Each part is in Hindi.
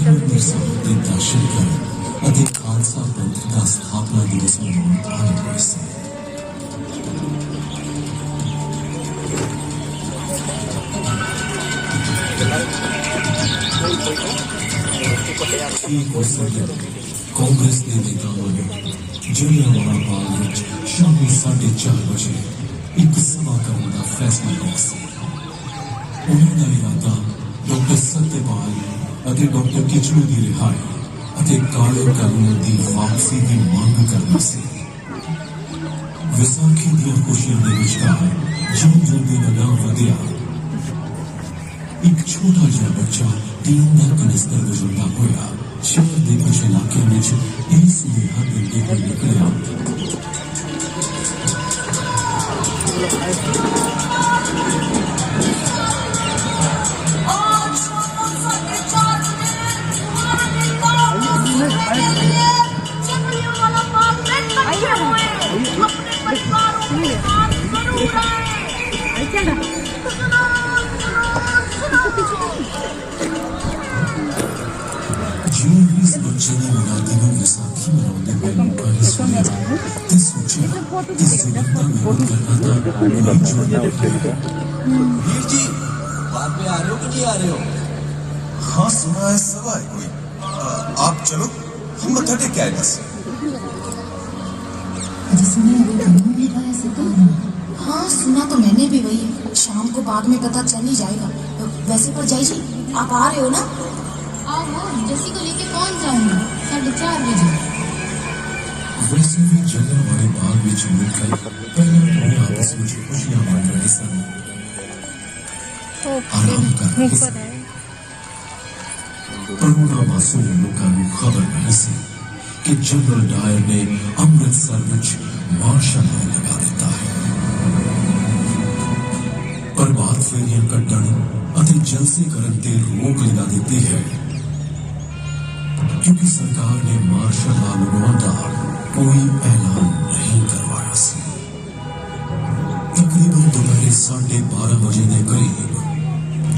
हरिमंदिर साहिब ਦੇ ਦਰਸ਼ਨ ਕਰਨ ਅਤੇ ਖਾਲਸਾ ਪੰਥ ਦਾ ਸਥਾਪਨਾ ਦਿਵਸ ਮਨਾਉਣ ਆਏ ਹੋਏ ਸੀ। कांग्रेस के नेताओं ने जलियांवाला बाग में शामी 4:30 बजे एक सभा करने का फैसला लिया। उन्होंने इरादा डॉक्टर सत्यपाल और डॉक्टर किचलू की रिहाई और काले कानून की वापसी की मांग करना सी। विसाखी दी खुशियों के विचकार जिउं-जिउं दिन अगां वधिया एक छोटा जिहा बच्चा टीन का कनिस्तर गुजरता होया शहर के कुछ इलाके में यही सुनेहा दिंदे हुए निकलिया। इस बच्चे ने मिलादी में विसाखी मनाने में मौका ही सुना तो सोचा इस जिंदगी में मदद करना था वही जोड़ना है। वीर जी बाद में आ रहे हो कि नहीं आ रहे हो? हाँ सुना है सवा है कोई। आप चलो हम मत्था टेक के आए बस। जिसने अभी कानून लिखा है सिद्धा। हाँ सुना तो मैंने भी वही। शाम को बाद में पता चल ही जाएगा। वैसे पर जय जी आप आ रहे हो ना? जैसी को लेके पहुंच जाऊंगी 4:30 बजे। वैसे भी जलियांवाले बाग में मिलकर पहले अपने आपस में खुशियां बांट रहे सन, आराम कर रहे सन। पर उन्हां मासूम लोगों को खबर नहीं सी कि जनरल डायर ने अमृतसर में मार्शल लॉ लगा दिता है। प्रभात फेरियां कट्टण और जलसे करन ते रोक लगा देती है क्योंकि सरकार ने मार्शल लॉ लगाने का कोई ऐलान नहीं करवाया सी। तकरीबन दोपहर 12:30 बजे के करीब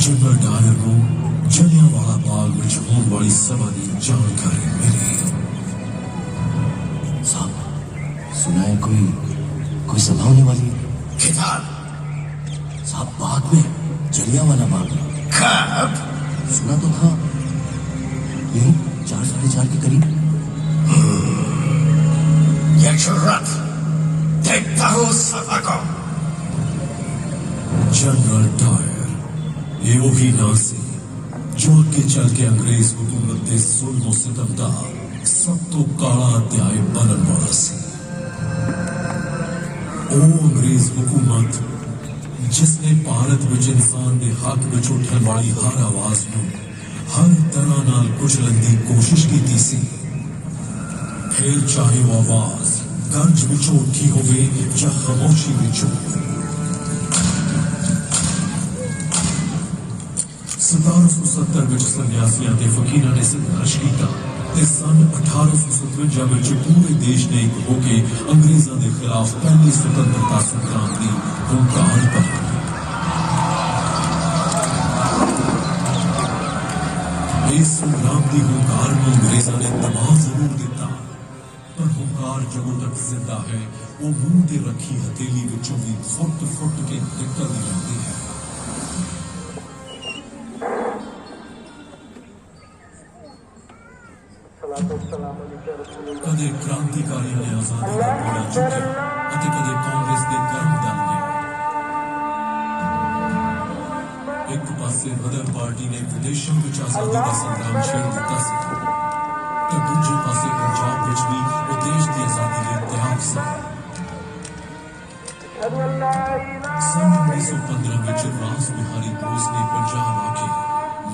जनरल डायर को जलियांवाला बाग में होने वाली सभा की जानकारी मिली। साहब सुना है कोई सभा होने वाली है। किधर? साहब बाग में, जलियांवाला बाग में। कब? सुना तो था यही 4-4:30 के करीब। ये जुर्रत देखता हूँ सभा को। जनरल डायर ये वही ना से जो अगे चल के अंग्रेज हुकूमत के जुल्म सितम का सब तो काला अध्याय बनन वाला सी। ओ अंग्रेज हुकूमत जिसने भारत में इंसान के हक में उठन वाली हर आवाज को हर तरह नाल कुचलन की कोशिश की सी। फिर चाहे वो आवाज गंज विचों उठी होवे या खामोशी विचों। 1770 में सन्यासियों के फकीरों ने संघर्ष किया। सन 1857 में पूरे देश ने एक होके अंग्रेजों के खिलाफ पहली स्वतंत्रता संग्राम की हुंकार पर इस संग्राम की हुंकार में अंग्रेजों ने दबा जरूर दिता पर हुंकार जब तक जिंदा है वो मुंह दे रखी हथेली विचों भी फुट फुट के निकलती रहती है। कदे क्रांतिकारियों ने आजादी का बोला चुकिया और कदे कांग्रेस के गर्म दल ने। एक पासे गदर पार्टी ने विदेशों में आजादी का संग्राम छेड़ दिता सी तो दूजे पासे पंजाब में भी वो देश की आजादी के त्याग सा। सन 1915 में रास बिहारी बोस ने पंजाब आके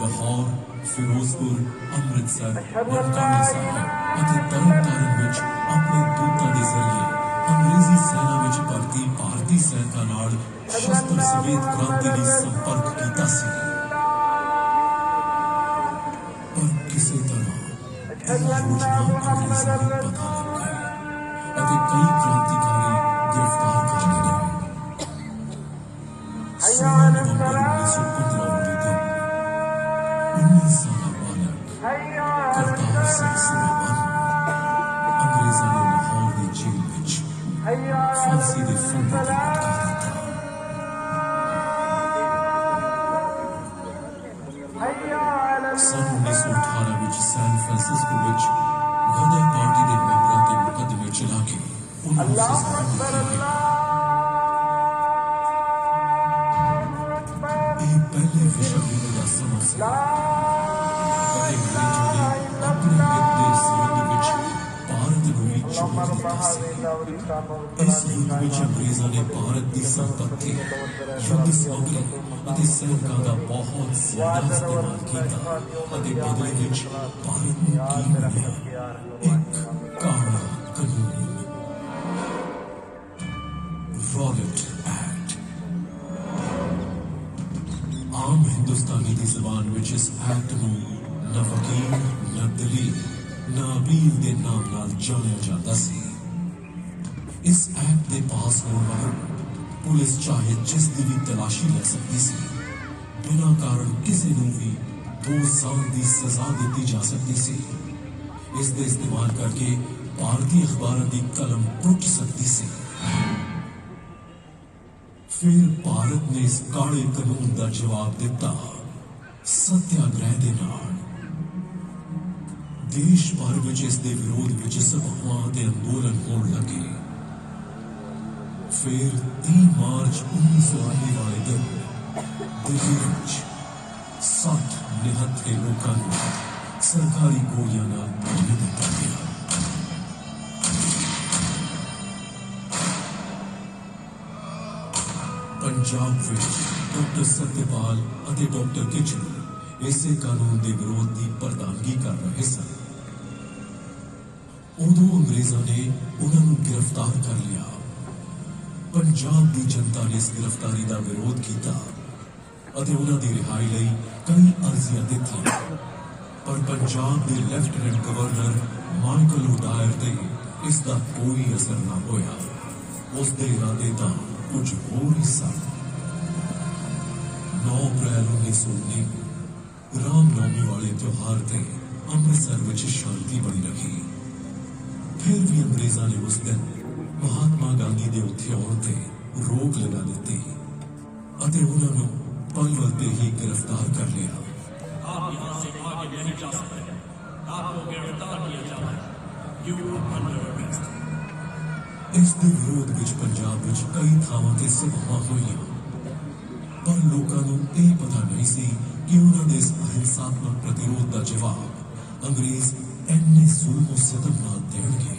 लाहौर, फिरोजपुर, अमृतसर, ननकाना साहिब और तरनतारन में अपने दूतां के जरिए अंग्रेजी सेना में भर्ती भारतीय सैनिकों नाल शस्त्र समेत क्रांति की संपर्क किया सी। पर किसी तरह यह योजना अंग्रेजों को पता लग गई और कई क्रांतिकारी गिरफ्तार कर लिए गए। 16 नवंबर 1915 वाले दिन 19 साल बालक ਦੀ ਜੇਲ੍ਹ ਵਿੱਚ ਫਾਂਸੀ ਦੇ ਫੰਦੇ ਤੇ ਲਟਕਾ ਦਿੱਤਾ। सन 1918 ਵਿੱਚ ਸੈਨ ਫਰਾਂਸਿਸਕੋ ਵਿੱਚ ਗਦਰ ਪਾਰਟੀ ਦੇ ਮੈਂਬਰਾਂ ਤੇ ਮੁਕੱਦਮੇ ਚਲਾ ਕੇ ਉਹਨਾਂ ਨੂੰ ਸਜ਼ਾ ਦਿੱਤੀ ਗਈ। ਇਹ ਪਹਿਲੇ ਵਿਸ਼ਵ ਯੁੱਧ ਦਾ ਸਮਾਂ ਸੀ ਅਤੇ ਅੰਗਰੇਜ਼ਾਂ ਨੇ ਆਪਣੇ ਹਿੱਤ ਦੇ ਸੰਬੰਧ ਵਿੱਚ ਭਾਰਤ ਨੂੰ ਵੀ ਚੁਣੌਤੀ ਦਿੱਤਾ ਸੀ। ਇਸ ਯੁੱਧ ਵਿੱਚ ਅੰਗਰੇਜ਼ਾਂ ਨੇ ਭਾਰਤ ਦੀ ਸੰਪत्ति, युद्ध ਸਮੱਗਰੀ ਅਤੇ ਸੈਨਿਕਾਂ ਦਾ ਬਹੁਤ ਜ਼ਿਆਦਾ ਇਸਤੇਮਾਲ ਕੀਤਾ ਅਤੇ ਬਦਲੇ ਵਿੱਚ ਭਾਰਤ ਨੂੰ ਕੀ ਮਿਲਿਆ? ਇੱਕ ਕਾਲਾ ਕਾਨੂੰਨ, ਰੌਲਟ ਐਕਟ। ਆਮ ਹਿੰਦੁਸਤਾਨੀ ਦੀ ਜ਼ਬਾਨ ਵਿੱਚ ਇਸ ਐਕਟ ਨੂੰ ਨਾ ਵਕੀਲ, ਨਾ ਦਲੀਲ, ਨਾ ਅਪੀਲ ਦੇ ਨਾਮ ਨਾਲ ਜਾਣਿਆ ਜਾਂਦਾ ਸੀ। ਇਸ ਐਕਟ ਦੇ ਪਾਸ ਹੋਣ ਮਗਰੋਂ ਪੁਲਿਸ ਚਾਹੇ ਜਿਸ ਦੀ ਵੀ ਤਲਾਸ਼ੀ ਲੈ ਸਕਦੀ ਸੀ। ਬਿਨਾਂ ਕਾਰਨ ਕਿਸੇ ਨੂੰ ਵੀ 2 ਸਾਲ ਦੀ ਸਜ਼ਾ ਦਿੱਤੀ ਜਾ ਸਕਦੀ ਸੀ। ਇਸ ਦੇ ਇਸਤੇਮਾਲ ਕਰਕੇ ਭਾਰਤੀ ਅਖਬਾਰਾਂ ਦੀ ਕਲਮ ਟੁੱਟ ਸਕਦੀ ਸੀ। ਫਿਰ ਭਾਰਤ ਨੇ ਇਸ ਕਾਲੇ ਕਾਨੂੰਨ ਦਾ ਜਵਾਬ ਦਿੱਤਾ ਸੱਤਿਆਗ੍ਰਹਿ ਦੇ ਨਾਲ। ਦੇਸ਼ ਭਰ ਵਿੱਚ ਇਸ ਦੇ ਵਿਰੋਧ ਵਿੱਚ ਸਭਾਵਾਂ ਅਤੇ ਅੰਦੋਲਨ ਹੋਣ ਲੱਗੇ। ਫਿਰ 30 ਮਾਰਚ 1919 ਵਾਲੇ ਦਿਨ ਦਿੱਲੀ ਵਿੱਚ 60 ਨਿਹੱਥੇ ਲੋਕਾਂ ਨੂੰ ਸਰਕਾਰੀ ਗੋਲੀਆਂ ਨਾਲ ਮਾਰ ਦਿੱਤਾ ਗਿਆ। ਪੰਜਾਬ ਵਿੱਚ ਡਾਕਟਰ ਸਤਿਪਾਲ ਅਤੇ ਡਾਕਟਰ ਕਿਚਲੂ ਇਸੇ ਕਾਨੂੰਨ ਦੇ ਵਿਰੋਧ ਦੀ ਪ੍ਰਧਾਨਗੀ ਕਰ ਰਹੇ ਸਨ। ਉਦੋਂ ਅੰਗਰੇਜ਼ਾਂ ਨੇ ਉਹਨਾਂ ਨੂੰ ਗ੍ਰਿਫਤਾਰ ਕਰ ਲਿਆ। ਪੰਜਾਬ ਦੀ ਜਨਤਾ ਨੇ ਇਸ ਗ੍ਰਿਫਤਾਰੀ ਦਾ ਵਿਰੋਧ ਕੀਤਾ ਅਤੇ ਉਹਨਾਂ ਦੀ ਰਿਹਾਈ ਲਈ ਕਈ ਅਰਜ਼ੀਆਂ ਦਿੱਤੀਆਂ, ਪਰ ਪੰਜਾਬ ਦੇ ਲੈਫਟੀਨੈਂਟ ਗਵਰਨਰ ਮਾਈਕਲ ਓਡਾਇਰ ਤੇ ਇਸ ਦਾ ਕੋਈ ਅਸਰ ਨਾ ਹੋਇਆ। ਉਸ ਦੇ ਇਰਾਦੇ ਤਾਂ ਕੁਝ ਹੋਰ ਹੀ ਸਨ। 9 ਅਪ੍ਰੈਲ 1919 ਰਾਮਨੌਮੀ ਵਾਲੇ ਤਿਉਹਾਰ ਤੇ ਅੰਮ੍ਰਿਤਸਰ ਵਿੱਚ ਸ਼ਾਂਤੀ ਬਣੀ ਰਹੀ। ਫਿਰ ਵੀ ਅੰਗਰੇਜ਼ਾਂ ਨੇ ਉਸ ਦਿਨ ਮਹਾਤਮਾ ਗਾਂਧੀ ਦੇ ਉੱਥੇ ਆਉਣ ਤੇ ਰੋਕ ਲਗਾ ਦਿੱਤੀ ਅਤੇ ਉਹਨਾਂ ਨੂੰ ਪਲ ਤੇ ਹੀ गिरफ्तार कर लिया। आप यहाँ से आगे नहीं जा सकते, आपको गिरफ्तार किया जाना है। You are under arrest। ਇਸ ਦੇ ਵਿਰੋਧ ਵਿੱਚ ਪੰਜਾਬ ਵਿੱਚ ਕਈ ਥਾਵਾਂ ਤੇ ਸਭਾਵਾਂ ਹੋਈਆਂ, ਪਰ ਲੋਕਾਂ ਨੂੰ ਇਹ ਪਤਾ ਨਹੀਂ ਸੀ ਕਿ ਉਹਨਾਂ ਦੇ ਇਸ ਅਹਿੰਸਾਤਮਕ ਪ੍ਰਤੀਰੋਧ ਦਾ ਜਵਾਬ ਅੰਗਰੇਜ਼ ਇੰਨੇ ਜ਼ੁਲਮ ਸਿਤਮ ਨਾਲ ਦੇਣਗੇ।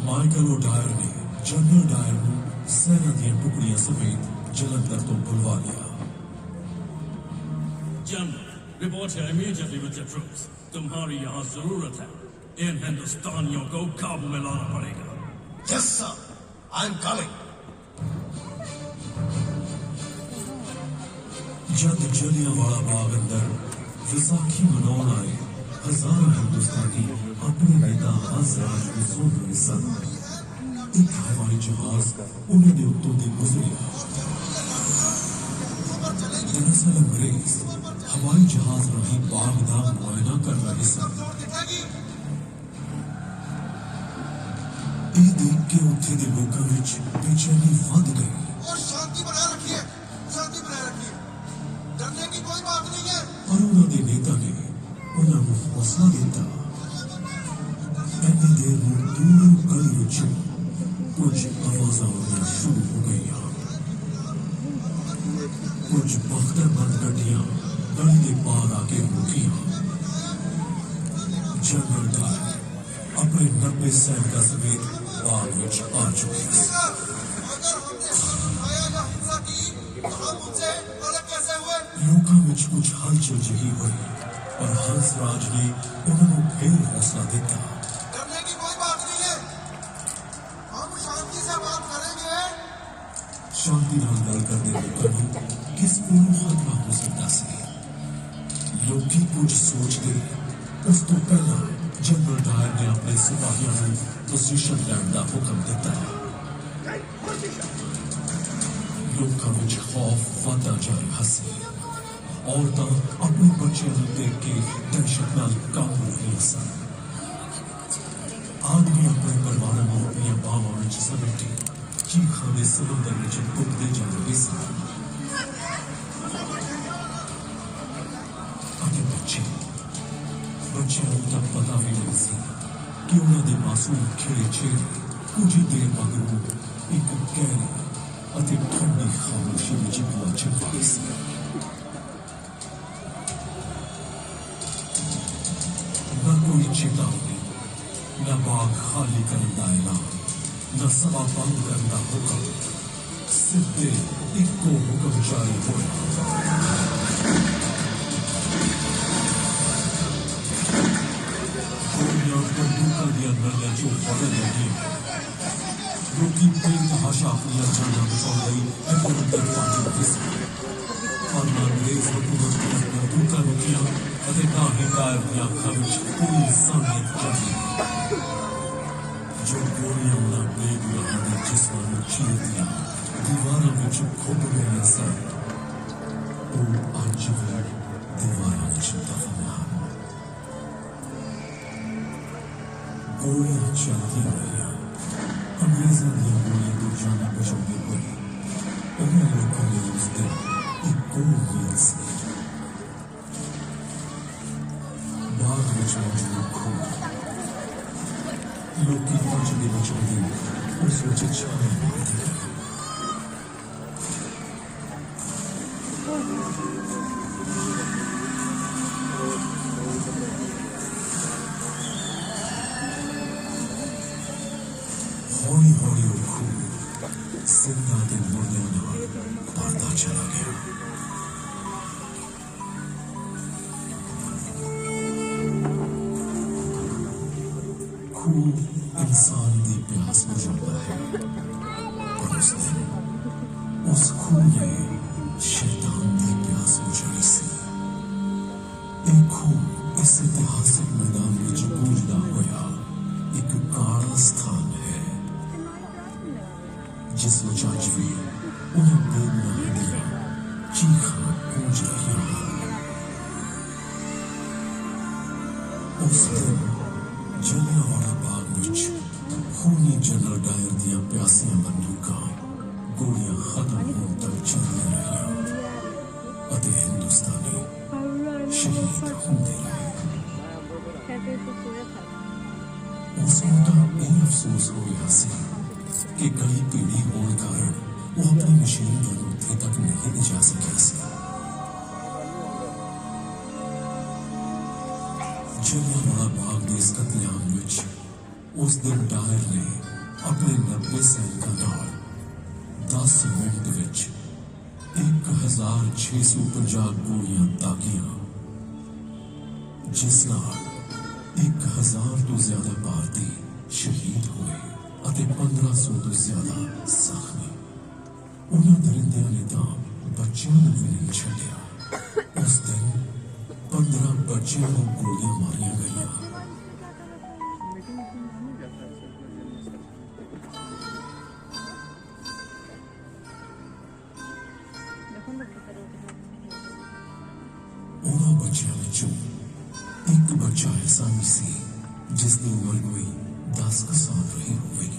ਮਾਈਕਲ ਓਡਾਇਰ ਨੇ ਜਨਰਲ ਡਾਇਰ ਨੂੰ ਸੈਨਾ ਦੀਆਂ ਟੁਕੜੀਆਂ ਸਮੇਤ ਜਲੰਧਰ ਤੋਂ ਬੁਲਵਾ ਲਿਆ। जनरल, रिपोर्ट है immediately with the troops। तुम्हारी यहाँ जरूरत है। इन हिंदुस्तानियों को काबू में लाना पड़ेगा। Yes, sir. I'm coming. जब जलियांवाला बाग अंदर विसाखी मनाउण आए हजारों हिंदुस्तानी अपने नेता हंसराज को सुन रहे सन। एक हवाई जहाज उन्हें दे उत्तों दे गुजरिया। दरअसल अंग्रेज हवाई जहाज राही बाग दा मुआयना कर रहे सन। ਇਹ ਦੇਖ ਕੇ ਉੱਥੇ ਦੇ ਲੋਕਾਂ ਵਿੱਚ ਬੇਚੈਨੀ ਵੱਧ ਗਈ। और शांति बनाए रखिए, शांति बनाए रखिए। डरने की कोई बात नहीं है। ਪਰ ਉਹਨਾਂ ਦੇ ਨੇਤਾ ਨੇ ਉਹਨਾਂ ਨੂੰ ਹੌਸਲਾ ਦਿੱਤਾ। ਇੰਨੀ ਦੇਰ ਨੂੰ ਦੂਰ ਗਲੀ ਵਿੱਚ ਕੁਝ ਆਵਾਜ਼ਾਂ ਆਉਣੀਆਂ ਸ਼ੁਰੂ ਹੋ ਗਈਆਂ। ਕੁਝ ਬਖਤਰਬੰਦ ਗੱਡੀਆਂ ਗਲੀ ਦੇ ਬਾਹਰ ਆ ਕੇ ਰੁਕੀਆਂ। ਜਨਰਲ ਡਾਇਰ अपने 90 सैनिकों समेत बाग में आ चुके हैं। अगर हमने हाथ उठाया या हिंसा की तो हम उनसे अलग कैसे हुए? लोगों में कुछ हलचल जही हुई, पर हंसराज ने उन्होंने फिर हौसला दिया। डरने की कोई बात नहीं है, हम शांति से बात करेंगे। शांति नाल गल करते लोगों को किस कोलों खतरा हो सकता सी। लोग कुछ सोचते उस तो पहला जनरल डायर ने अपने सिपाहियों को पोजीशन लैंड का हुक्म दिता। लोगों में खौफ वादा जा रहा सी। औरतां अपने बच्चों को देख के दहशत नाल काबू रही सन। आदमी अपने परिवार में अपनी बाव और समेटी चीखा में समुद्र में डूबते जा रहे थे। अने बच्चे तक पता भी नहीं सी कि उन्होंने मासूम खिले चेहरे कुछ ही देर मगरों एक गहरी अति ठंडी खामोशी में चिपला छिप गई सी। न कोई चेतावनी, न बाग खाली करने का ऐलान, न सभा बंद करने का हुक्म, सीधे इक्को हुक्म जारी हुआ। गोलियां बंदूकों के अंदर जो फौरन लगी, लोकी बेतहाशा अपनी जाना बचाने गई अंदर पानी घुसी। और अंग्रेज हुकूमत ने बंदूकों रोकिया और ना ही गायब या खर्च कोई सामने जाने जो गोलियां ना बेगुआ हमें जिस्मानों चीर दिया दीवारों में जो खोपड़े में सर वो आज वो दीवारों में जो दफना गोलियां चलती रही अंग्रेजों ने गोलियां तो जाना बचाने पड़ी उन्हें लोगों ने उस दिन एक गोली से बाग में मौजूद खून लोग की पहुंचने बचाने उस वजह छाने मार दिया। हौली हौली वो खून जिंदा के मुर्दे में बढ़ता चला गया। खून इंसान की प्यास बुझाता है पर उस दिन उस खून ने शैतान की प्यास बुझाई सी। एक खून इस ऐतिहासिक मैदान में गूंजता हुआ एक काला स्थान है जिस वजह भी उन्हें बेगुनाह दिया चीखा गूंज रही है। उस दिन जलियांवाला बाग विच खूनी जनरल डायर दियां प्यासियां बंदूकां गोलियां खत्म होण तक चलदियां रहियां अते हिंदुस्तानी शहीद होंदे रहे। उस वक्त यह अफसोस हो गया सी कि गली पीड़ी होने कारण वो अपनी मशीन पर उत्थे तक नहीं ले जा सकिया सी। जलियांवाला बाग के इस कत्लेआम विच उस दिन डायर ने अपने 90 सैनिकों नाल 10 मिनट विच 1650 गोलियां दागियां जिस नाल 1000 तो ज्यादा भारतीय शहीद हुए अते 1500 तो ज्यादा जख्मी। उन्होंने दरिंदियां ने तो बच्चों ने भी नहीं छड्डिया। उस दिन 15 बच्चों को गोलियां मारिया गई। उन्होंने बच्चों विचों एक बच्चा ऐसा भी सी जिसकी उम्र कोई 10 साल रही होगी।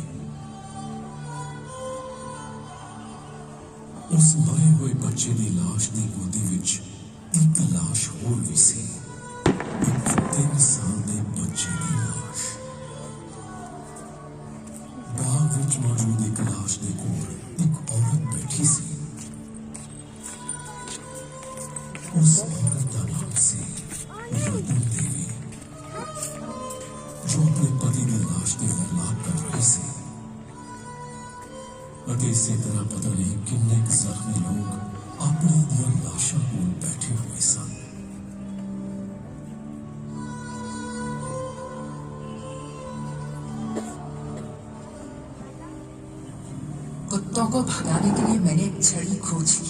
उस मरे हुए बच्चे की लाश की गोदी विच एक लाश होर भी सी, एक 3 साल के बच्चे की लाश। बाग विच मौजूद एक लाश के कोल एक औरत बैठी सी। उस औरत का नाम सी रतन देवी जो अपने पति की लाश के विलाप कर रही सी। इसी तरह पता नहीं किन्ने जख्मी लोग अपनी दिया लाशों को बैठे हुए सन। कुत्तों को भगाने के लिए मैंने एक छड़ी खोजी।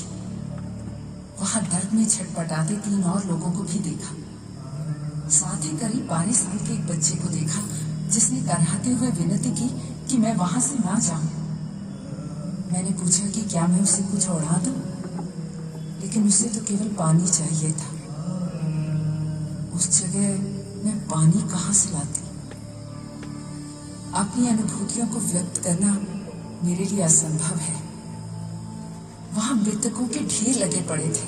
वहां दर्द में छटपटाते 3 और लोगों को भी देखा। साथ ही करीब 12 साल के एक बच्चे को देखा जिसने कराहते हुए विनती की कि मैं वहां से ना जाऊं। मैंने पूछा कि क्या मैं उसे कुछ उड़ा दूं, लेकिन उसे तो केवल पानी चाहिए था। उस जगह मैं पानी कहां से लाती? अपनी अनुभूतियों को व्यक्त करना मेरे लिए असंभव है। वहां मृतकों के ढेर लगे पड़े थे।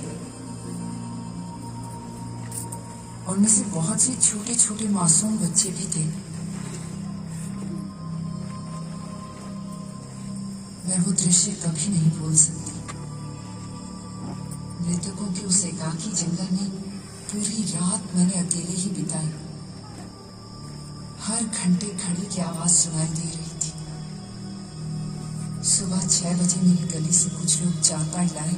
उनमें से बहुत से छोटे छोटे मासूम बच्चे भी थे। मैं वो दृश्य कभी नहीं भूल सकती। मृतकों के उस एकाकी जंगल में पूरी रात मैंने अकेले ही बिताई। हर घंटे घड़ी की आवाज सुनाई दे रही थी। सुबह 6 बजे मेरी गली से कुछ लोग चारपाई लाए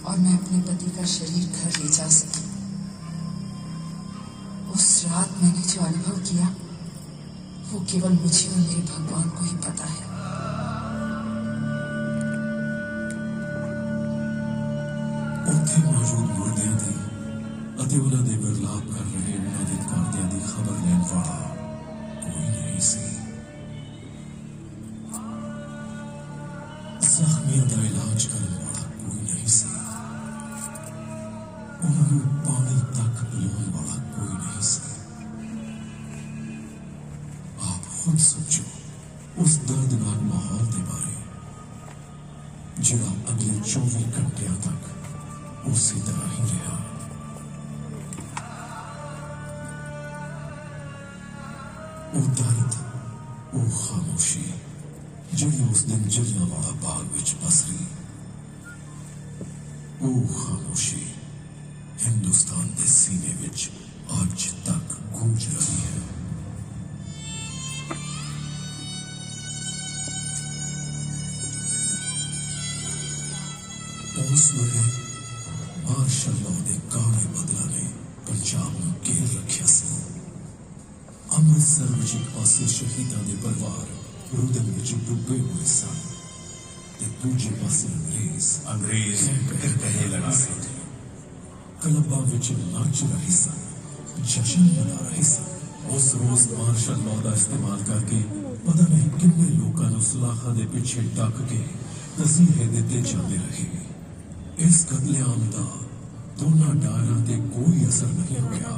और मैं अपने पति का शरीर घर ले जा सकी। उस रात मैंने जो अनुभव किया वो केवल मुझे और मेरे भगवान को ही पता है। ਉੱਥੇ ਮੌਜੂਦ ਮੁਰਦਿਆਂ ਦੀ ਅਤੇ ਉਹਨਾਂ ਦੇ ਵਿਰਲਾਪ ਕਰ ਰਹੇ ਉਹਨਾਂ ਦੇ ਘਰਦਿਆਂ ਦੀ ਖਬਰ ਲੈਣ ਵਾਲਾ ਕੋਈ ਨਹੀਂ ਸੀ। ਜ਼ਖਮੀਆਂ ਦਾ ਇਲਾਜ ਕਰਨ ਵਾਲਾ ਕੋਈ ਨਹੀਂ ਸੀ। ਉਹਨਾਂ ਨੂੰ ਪਾਣੀ ਤੱਕ ਪਿਲਾਉਣ ਵਾਲਾ ਕੋਈ ਨਹੀਂ ਸੀ। ਆਪ ਖੁਦ ਸੋਚੋ ਉਸ ਦਰਦਨਾਕ ਮਾਹੌਲ ਦੇ ਬਾਰੇ ਜਿਹੜਾ ਅਗਲੇ 24 ਘੰਟਿਆਂ ਤੱਕ उसी तरह ही रहा। वो दर्द, वो खामोशी जिहड़ी उस दिन जलियांवाला बाग विच पसरी, वो खामोशी हिंदुस्तान के सीने विच अज तक गूंज रही है। उस वेले मार्शल लॉ के काले बदला ने पंजाब में घेर रखा सी। अमृतसर में एक पासे शहीदों के परिवार रुदन में डुबे हुए सन ते दूजे पासे अंग्रेज कहने लगा सी। क्लबां विच नाच रहे सन, जश्न मना रहे सन। उस रोज मार्शल लॉ का इस्तेमाल करके पता नहीं कितने लोगों को सलाखा के पीछे डक के तसीहे दिते जाते रहे। इस कतलेआम का दोनों डायरों से कोई असर नहीं होया।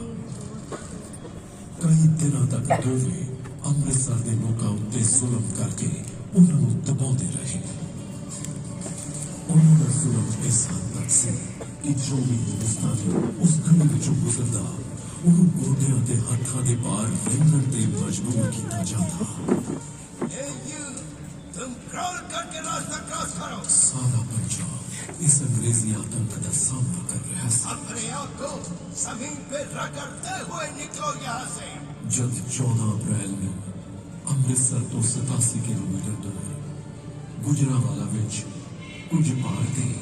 कई दिनों तक दोवे अमृतसर के लोगों उत्ते जुल्म करके उन्होंने दबाते रहे। उन्होंने जुल्म इस हद तक से कि जो भी हिंदुस्तानी उस गली विचों गुजरता उन्होंने गोडियां ते हत्थां दे पार रेंगण ते मजबूर किया जाता। तुम क्रॉल करके रास्ता क्रॉस करो। सारा पंजाब इस अंग्रेजी आतंक का सामना कर रहा है। अपने आप को जमीन पे रगड़ते हुए निकलो यहाँ से। जब 14 अप्रैल में अमृतसर तो 87 किलोमीटर दूर गुजरांवाला विच कुछ भारतीय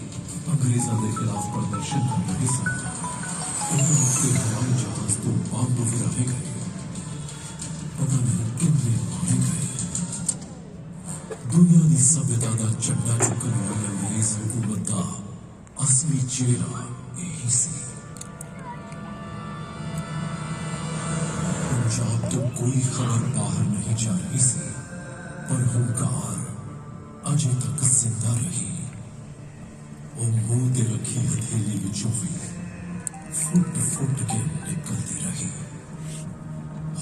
अंग्रेजों के खिलाफ प्रदर्शन कर रहे सन। उन्होंने हवाई जहाज तो बम गिराए गए। पता नहीं कितने मारे गए। दुनिया की सभ्यता का झंडा चुकने वाली अंग्रेज हुकूमत का असली चेहरा यही सी। पंजाब तो कोई खबर बाहर नहीं जा रही सी, पर हुंकार अजे तक जिंदा रही। वो मुंह ते रखी हथेली विचों भी फुट फुट के निकलती रही।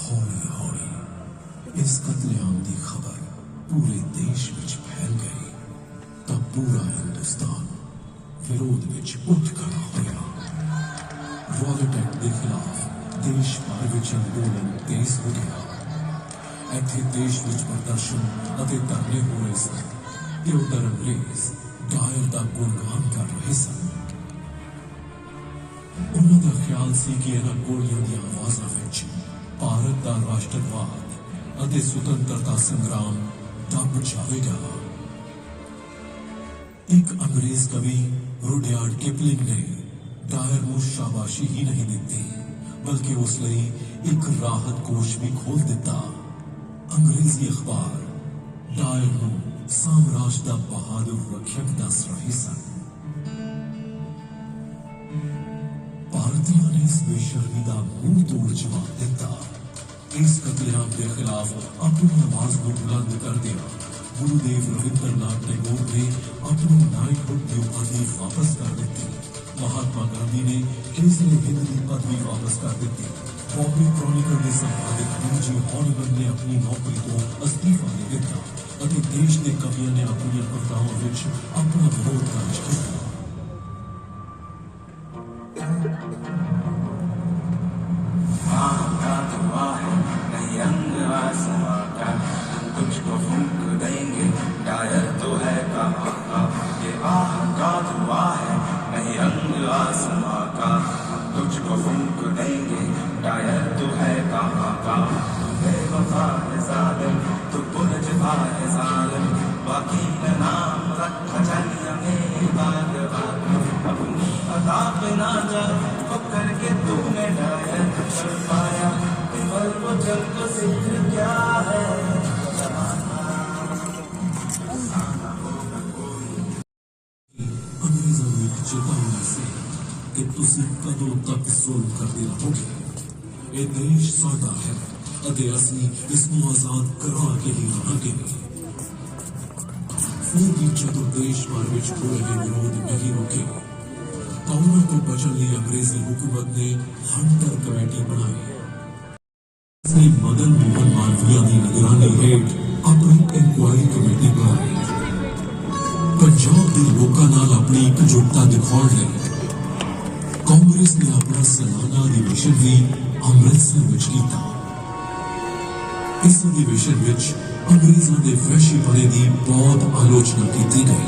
हौली हौली इस कतलेआम की खबर पूरे देश में फैल गई। तब पूरा हिंदुस्तान विरोध में उठ खड़ा होया। रॉलेट एक्ट के खिलाफ देश भर में अंदोलन तेज हो गया। इत्थे देश में प्रदर्शन और धरने हो रहे सन ते उधर अंग्रेज डायर का गुणगान कर रहे सन। उन्होंने ख्याल सी कि इन्हां गोलियां दी आवाज़ां विच भारत का राष्ट्रवाद और स्वतंत्रता संग्राम दब जाएगा। एक अंग्रेज कवि रुडयार्ड किपलिंग ने डायर को शाबाशी ही नहीं दी, बल्कि उस लिए एक राहत कोष भी खोल दिता। अंग्रेजी अखबार डायर को साम्राज्य का बहादुर रक्षक दस रहे सन। भारतीयों ने इस बेशर्मी का मुंह तोड़ जवाब दिता। इस कतलेआम के खिलाफ अपनी आवाज को बुलंद कर दिया। गुरुदेव रविंद्रनाथ टैगोर ने अपनी नाइटहुड की उपाधि वापस कर दी। महात्मा गांधी ने केसरी हिंद की पदवी वापस कर दी। बॉम्बे क्रॉनिकल ने संपादित डी.जी. हॉलिवन ने अपनी नौकरी ਤੋਂ ਅਸਤੀਫਾ ਦੇ ਦਿੱਤਾ ਅਤੇ ਦੇਸ਼ ਦੇ ਕਵੀਆਂ ਨੇ ਆਪਣੀਆਂ ਕਵਿਤਾਵਾਂ ਵਿੱਚ ਆਪਣਾ ਵਿਰੋਧ ਦਰਜ ਕੀਤਾ। तुझको फूंक देंगे टायर तो है कहाँ का, ये आह का धुआं है नहीं रंग आसमां का। तुझको फूंक देंगे टायर तो है कहाँ का, बेवफा है जालिम तू पुरजफा है जालिम, बाकी न नाम रखा चलिया मेरे बाग बाग। अपनी अदा पे ना जा पकड़ के तूने टायर कर पाया, पर वो जल को सिद्ध क्या है। अंग्रेजों ने चेतावनी से कि तुसी कदों तक जुल्म करते रहोगे। ये देश साडा है अते असली इसको आजाद करा के ही रहांगे। फिर भी जदों देश भर में हो रहे विरोध नहीं रुके तो उनको बचने लिए अंग्रेजी हुकूमत ने हंटर कमेटी बनाई। इसने मदन मोहन मालवीय की निगरानी हेठ अपनी इंक्वायरी कमेटी बनाई। पंजाब के लोगों नाल अपनी एकजुटता दिखाने लई कांग्रेस ने अपना सालाना अधिवेशन भी अमृतसर में किया। इस अधिवेशन में अंग्रेजों के वहशीपने की बहुत आलोचना की गई।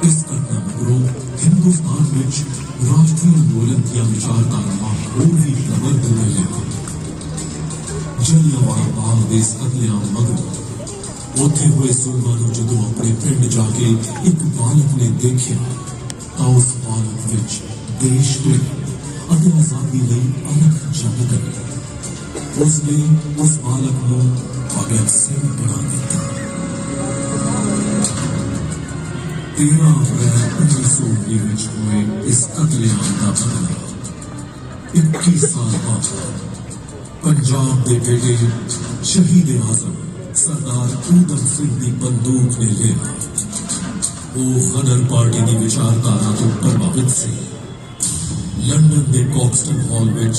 इस घटना मगरों हिंदुस्तान में राष्ट्रीय अंदोलन की विचारधारा होर भी प्रबल होने लगी। जलियांवाला बाग के कतलेआम मगरों उत्थे हुए जुल्मां नूं जदों अपने पिंड जाके एक बालक ने देखा तो उस बालक विच देश प्रेम अते आजादी लई अलग जंग करी। उसने उस बालक नूं भगत सिंह बना दिता। 13 अप्रैल 1919 विच हुए इस कतलेआम का बदला 21 साल बाद पंजाब के बेटे शहीद आजम सरदार ऊधम सिंह की बंदूक ने लिया। वो गदर पार्टी की विचारधारा तो प्रभावित से लंदन के कॉक्सटन हॉल में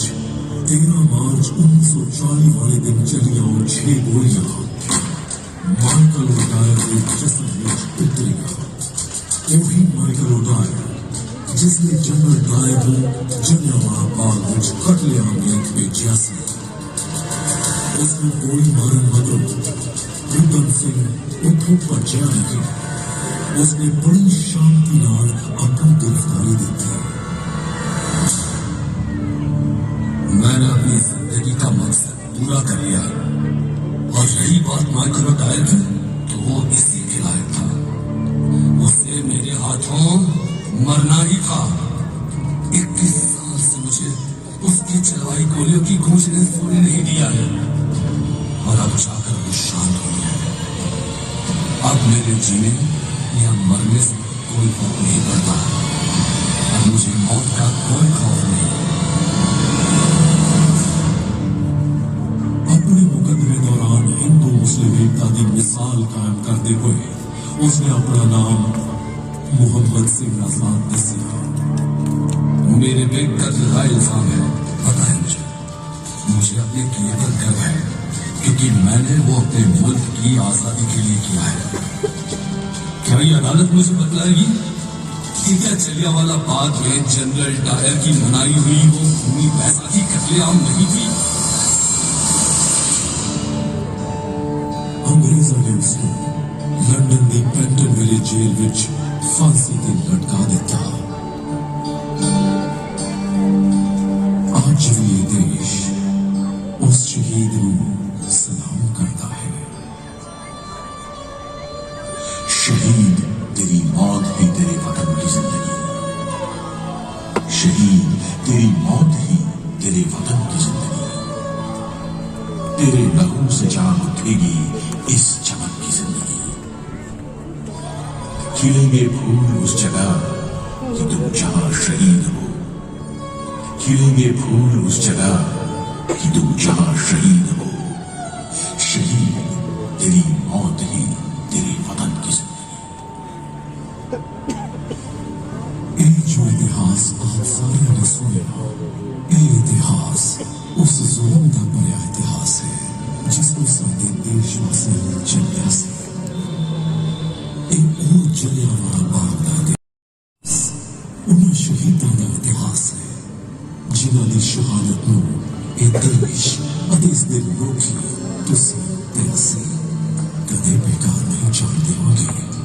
13 मार्च 1940 वाले दिन चलिया 6 गोलियां माइकल ओडायर के जिस्म में उतरिया। वही माइकल ओडायर जिसने जनरल डायर को जलियांवाला बाग में कतलेआम लेख भेजा सी। उसने गोली मारन मगरों ऊधम सिंह उठों भज्या नहीं। उसने बड़ी शांति नाल अपनी गिरफ्तारी दी। मैंने अपनी जिंदगी का मकसद पूरा कर लिया और रही बात माइकल ओडायर की तो वो इसी के लायक था। उसे मेरे हाथों मरना ही था। 21 साल से मुझे उसकी चलवाई गोलियों की गूंज ने सोने नहीं दिया है और अब जाकर वो शांत हो गया है। अब मेरे जीने या मरने से कोई फर्क नहीं पड़ता। अब मुझे मौत का कोई खौफ नहीं। अपने मुकदमे दौरान हिंदू मुस्लिम एकता की मिसाल कायम करते हुए उसने अपना नाम मोहम्मद सिंह आजाद दसिया। मेरे पे कत्ल का इल्जाम है, पता है मुझे अपने किए पर गर्व है क्योंकि मैंने वो अपने मुल्क की आजादी के लिए किया है। क्या ये अदालत मुझे बतलाएगी कि क्या जलियांवाला बाग में जनरल डायर की मनाई हुई वो भूमि वैसा ही कत्लेआम नहीं थी? अंग्रेजों ने उसको लंदन की पेंटन विलेज जेल में फांसी से लटका दिता। आज भी ये देश उस शहीद को सलाम करता है। शहीद तेरी मौत ही तेरे वतन की जिंदगी। शहीद तेरी मौत ही तेरे वतन की जिंदगी। तेरे लहू से जाग उठेगी इस चमन की जिंदगी। खिलेंगे फूल उस जगह कि तुम जहां शहीद हो। खिलेंगे फूल उस जगह कि तुम जहां शहीद हो। शहीद तेरी मौत ही तेरे वतन की जिंदगी। जो इतिहास आप सारे ने सुना, ये इतिहास ਉਸ ਜ਼ੁਲਮ ਦਾ ਭਰਿਆ ਇਤਿਹਾਸ ਹੈ ਜਿਸ ਨੂੰ ਸਾਡੇ ਦੇਸ਼ ਵਾਸੀਆਂ ਨੇ ਝੱਲਿਆ ਸੀ। ਇਹ ਉਹ ਜਲਿਆਂਵਾਲਾ ਬਾਗ ਦਾ ਇਤਿਹਾਸ, ਉਹਨਾਂ ਸ਼ਹੀਦਾਂ ਦਾ ਇਤਿਹਾਸ ਹੈ ਜਿਨ੍ਹਾਂ ਦੀ ਸ਼ਹਾਦਤ ਨੂੰ ਇਹ ਦੇਸ਼ ਅਤੇ ਇਸ ਦੇ ਲੋਕੀ ਤੁਸੀਂ ਤੇ ਅਸੀਂ ਕਦੇ ਬੇਕਾਰ ਨਹੀਂ ਜਾਣ ਦੇਵਾਂਗੇ।